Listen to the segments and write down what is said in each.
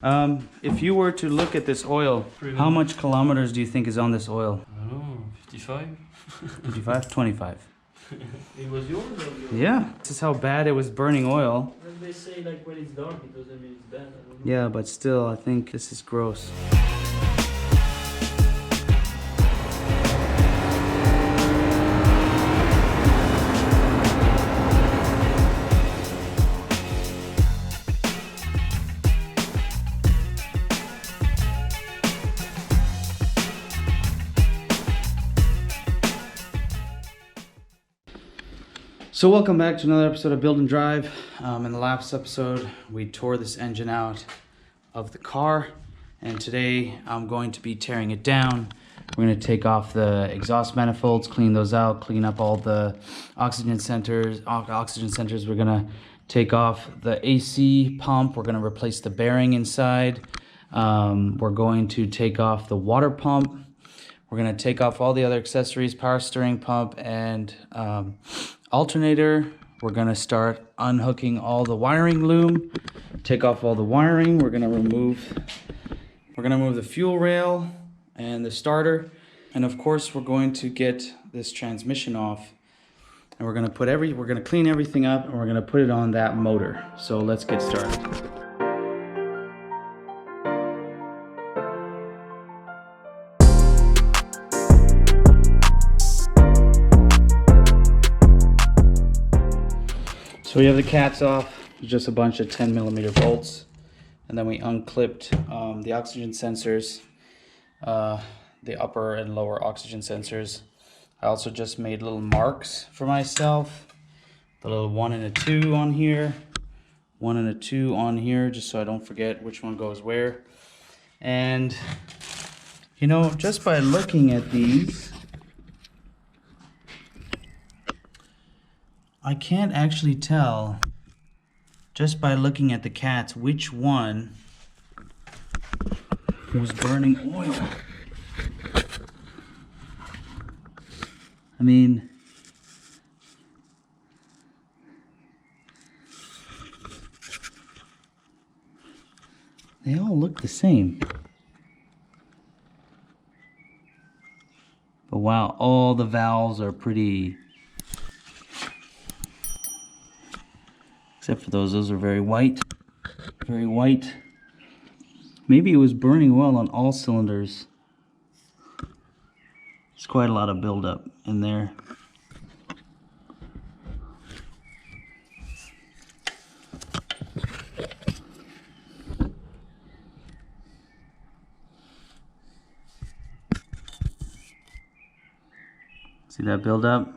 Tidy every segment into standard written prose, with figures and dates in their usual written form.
If you were to look at this oil, how much kilometers do you think is on this oil? I don't know, 55? 55? 25. It was yours or yours? Yeah, this is how bad it was burning oil. And they say like when it's dark it doesn't mean it's bad, I don't know. Yeah, but still, I think this is gross. So welcome back to another episode of Build and Drive. In the last episode, we tore this engine out of the car, and today I'm going to be tearing it down. We're going to take off the exhaust manifolds, clean those out, clean up all the oxygen centers. We're going to take off the AC pump. We're going to replace the bearing inside. We're going to take off the water pump. We're going to take off all the other accessories, power steering pump, and alternator. We're going to start unhooking all the wiring loom, take off all the wiring. We're going to remove the fuel rail and the starter. And of course, we're going to get this transmission off, and we're going to clean everything up, and we're going to put it on that motor. So let's get started. So we have the cats off, just a bunch of 10mm bolts, and then we unclipped the oxygen sensors, the upper and lower oxygen sensors. I also just made little marks for myself, the little 1 and a 2 on here, 1 and a 2 on here, just so I don't forget which one goes where. And you know, just by looking at these, I can't actually tell, just by looking at the cats, which one was burning oil. I mean, they all look the same. But wow, all the valves are pretty... Except for those are very white. Very white. Maybe it was burning oil on all cylinders. There's quite a lot of buildup in there. See that buildup?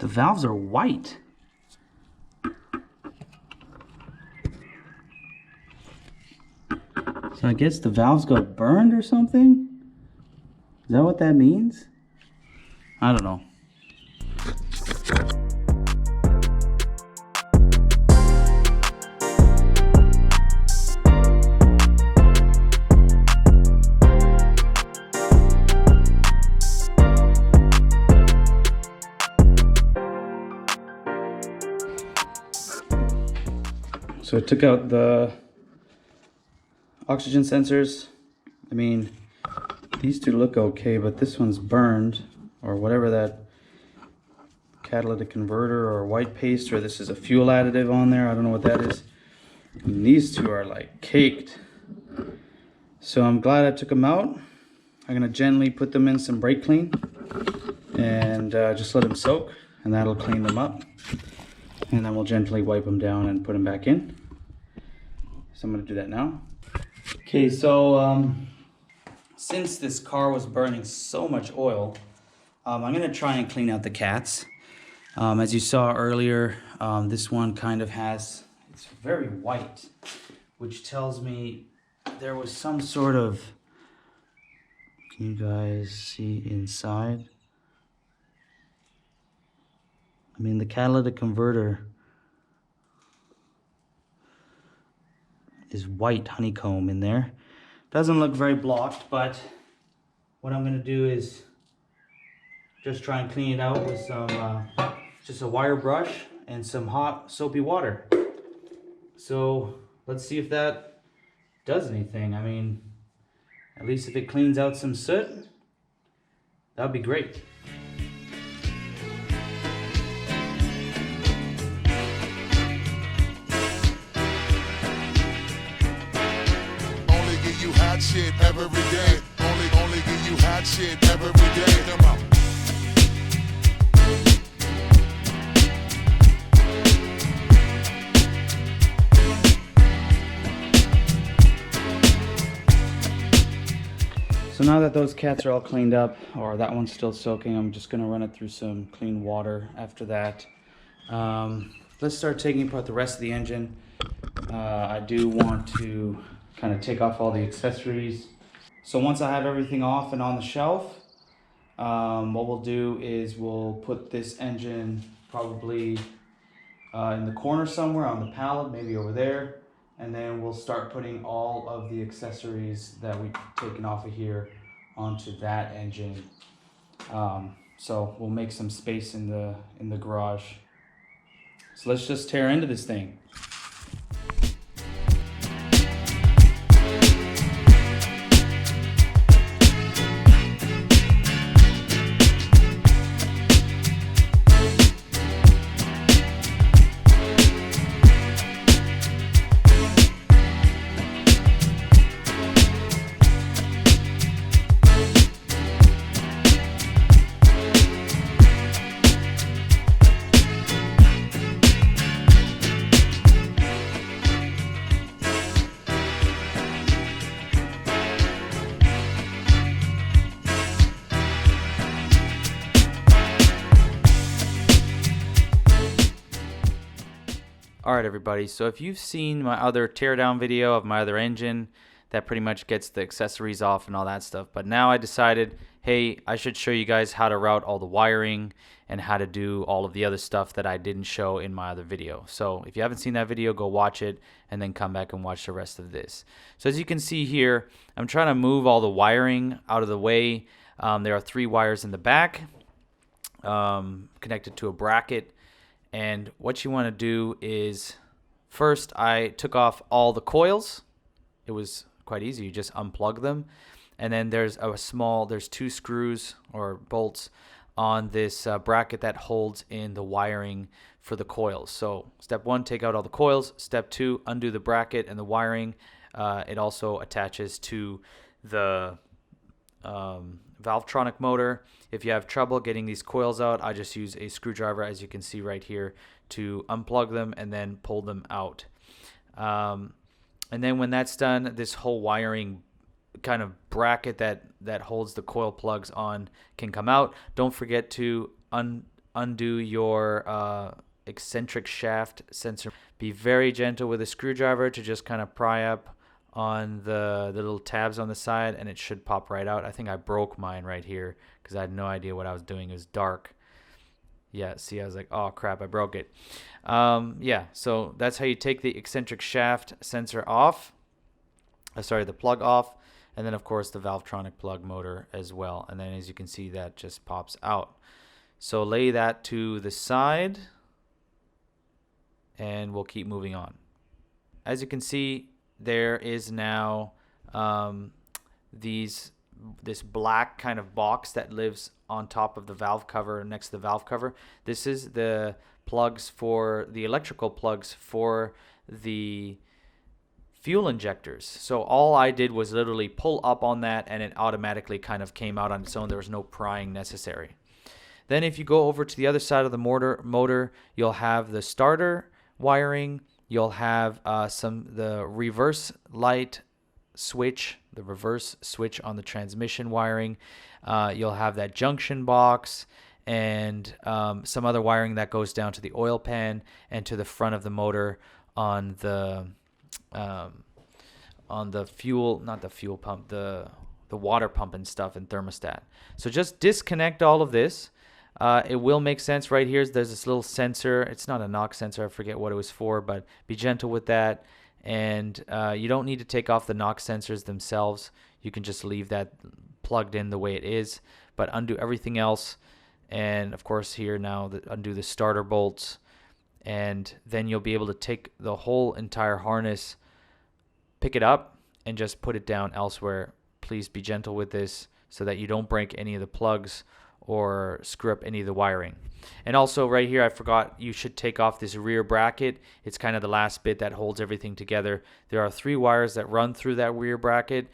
The valves are white. So I guess the valves got burned or something? Is that what that means? I don't know. So I took out the oxygen sensors. I mean, these two look okay, but this one's burned, or whatever that catalytic converter or white paste, or this is a fuel additive on there. I don't know what that is. And these two are like caked. So I'm glad I took them out. I'm gonna gently put them in some brake clean and just let them soak, and that'll clean them up. And then we'll gently wipe them down and put them back in. So I'm going to do that now. Okay, so since this car was burning so much oil, I'm going to try and clean out the cats. As you saw earlier, this one kind of it's very white, which tells me there was some sort of, can you guys see inside? I mean, the catalytic converter is white honeycomb in there. Doesn't look very blocked, but what I'm going to do is just try and clean it out with some, just a wire brush and some hot soapy water. So let's see if that does anything. I mean, at least if it cleans out some soot, that'd be great. Only give you hot shit every day. Only give you hot shit every day. Come on. So now that those cats are all cleaned up, or that one's still soaking, I'm just gonna run it through some clean water after that. Let's start taking apart the rest of the engine. I do want to kind of take off all the accessories. So once I have everything off and on the shelf, what we'll do is we'll put this engine probably in the corner somewhere on the pallet, maybe over there. And then we'll start putting all of the accessories that we've taken off of here onto that engine. So we'll make some space in the garage. So let's just tear into this thing. Alright everybody, so if you've seen my other teardown video of my other engine, that pretty much gets the accessories off and all that stuff. But now I decided, hey, I should show you guys how to route all the wiring and how to do all of the other stuff that I didn't show in my other video. So if you haven't seen that video, go watch it and then come back and watch the rest of this. So as you can see here, I'm trying to move all the wiring out of the way. There are 3 wires in the back connected to a bracket. And what you want to do is, first I took off all the coils. It was quite easy. You just unplug them. And then there's there's 2 screws or bolts on this bracket that holds in the wiring for the coils. So step 1, take out all the coils. Step 2, undo the bracket and the wiring. It also attaches to the Valvetronic motor. If you have trouble getting these coils out, I just use a screwdriver, as you can see right here, to unplug them and then pull them out. And then when that's done, this whole wiring kind of bracket that holds the coil plugs on can come out. Don't forget to undo your eccentric shaft sensor. Be very gentle with a screwdriver to just kind of pry up on the little tabs on the side, and it should pop right out. I think I broke mine right here because I had no idea what I was doing. It was dark. Yeah, see, I was like, oh crap, I broke it. Yeah, so that's how you take the eccentric shaft sensor off. The plug off, and then of course the Valvetronic plug motor as well. And then as you can see, that just pops out. So lay that to the side, and we'll keep moving on. As you can see, there is now this black kind of box that lives on top of the valve cover, next to the valve cover. This is the plugs for the electrical plugs for the fuel injectors. So all I did was literally pull up on that, and it automatically kind of came out on its own. There was no prying necessary. Then if you go over to the other side of the motor, you'll have the starter wiring. You'll have the reverse light switch, the reverse switch on the transmission wiring. You'll have that junction box and some other wiring that goes down to the oil pan and to the front of the motor on the fuel, not the fuel pump, the water pump and stuff and thermostat. So just disconnect all of this. It will make sense right here. There's this little sensor. It's not a knock sensor. I forget what it was for, but be gentle with that. And you don't need to take off the knock sensors themselves. You can just leave that plugged in the way it is, but undo everything else. and of course here now undo the starter bolts, and then you'll be able to take the whole entire harness, pick it up, and just put it down elsewhere. Please be gentle with this so that you don't break any of the plugs or screw up any of the wiring. And also right here, I forgot, you should take off this rear bracket. It's kind of the last bit that holds everything together. There are 3 wires that run through that rear bracket.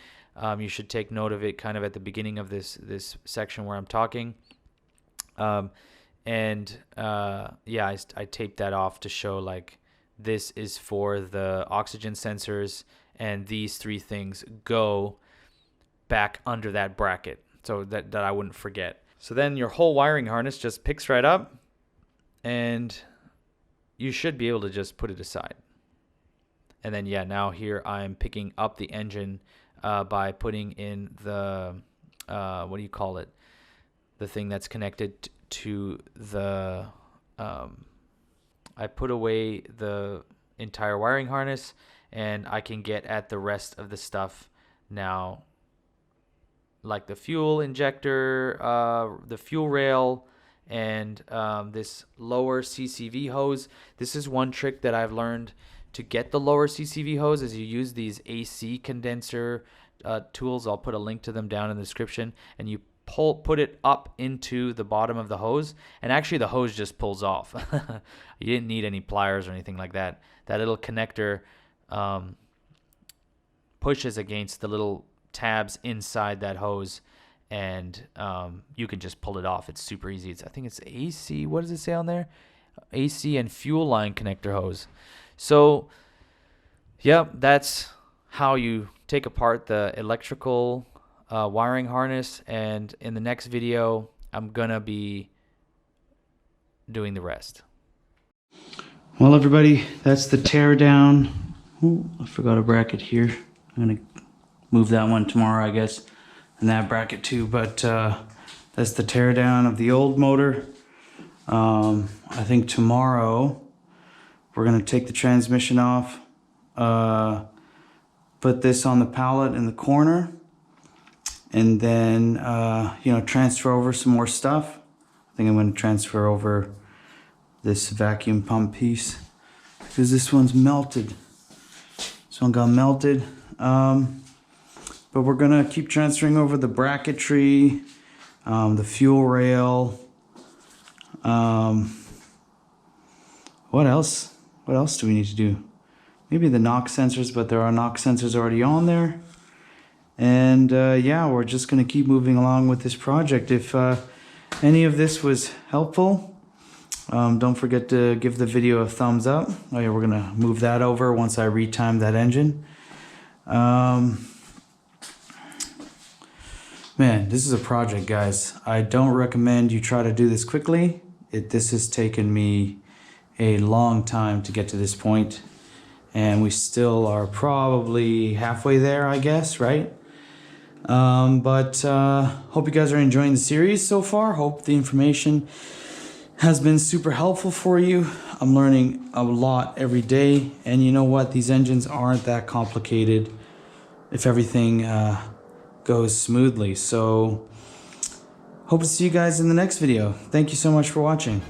You should take note of it kind of at the beginning of this section where I'm talking. Yeah, I taped that off to show like this is for the oxygen sensors, and these 3 things go back under that bracket so that I wouldn't forget. So then your whole wiring harness just picks right up, and you should be able to just put it aside. And then yeah, now here I'm picking up the engine by putting in the what do you call it, the thing that's connected to the I put away the entire wiring harness, and I can get at the rest of the stuff now, like the fuel injector, the fuel rail, and this lower CCV hose. This is one trick that I've learned to get the lower CCV hose, is you use these AC condenser tools. I'll put a link to them down in the description, and you put it up into the bottom of the hose, and actually the hose just pulls off. You didn't need any pliers or anything like that. That little connector pushes against the little tabs inside that hose, and you can just pull it off. It's super easy. I think it's AC. What does it say on there? AC and fuel line connector hose. So yeah, that's how you take apart the electrical wiring harness, and in the next video I'm gonna be doing the rest. Well, everybody, that's the teardown. Ooh, I forgot a bracket here. I'm gonna move that one tomorrow, I guess, and that bracket too. But that's the teardown of the old motor. I think tomorrow we're gonna take the transmission off, put this on the pallet in the corner, and then transfer over some more stuff. I think I'm going to transfer over this vacuum pump piece because this one's melted. This one got melted. But we're going to keep transferring over the bracketry, the fuel rail. What else? What else do we need to do? Maybe the NOx sensors, but there are NOx sensors already on there. And yeah, we're just going to keep moving along with this project. If any of this was helpful, don't forget to give the video a thumbs up. Oh yeah, we're going to move that over once I retime that engine. Man, this is a project, guys. I don't recommend you try to do this quickly. This has taken me a long time to get to this point, and we still are probably halfway there, I guess, right? But hope you guys are enjoying the series so far. Hope the information has been super helpful for you. I'm learning a lot every day, and you know what? These engines aren't that complicated if everything goes smoothly. So hope to see you guys in the next video. Thank you so much for watching.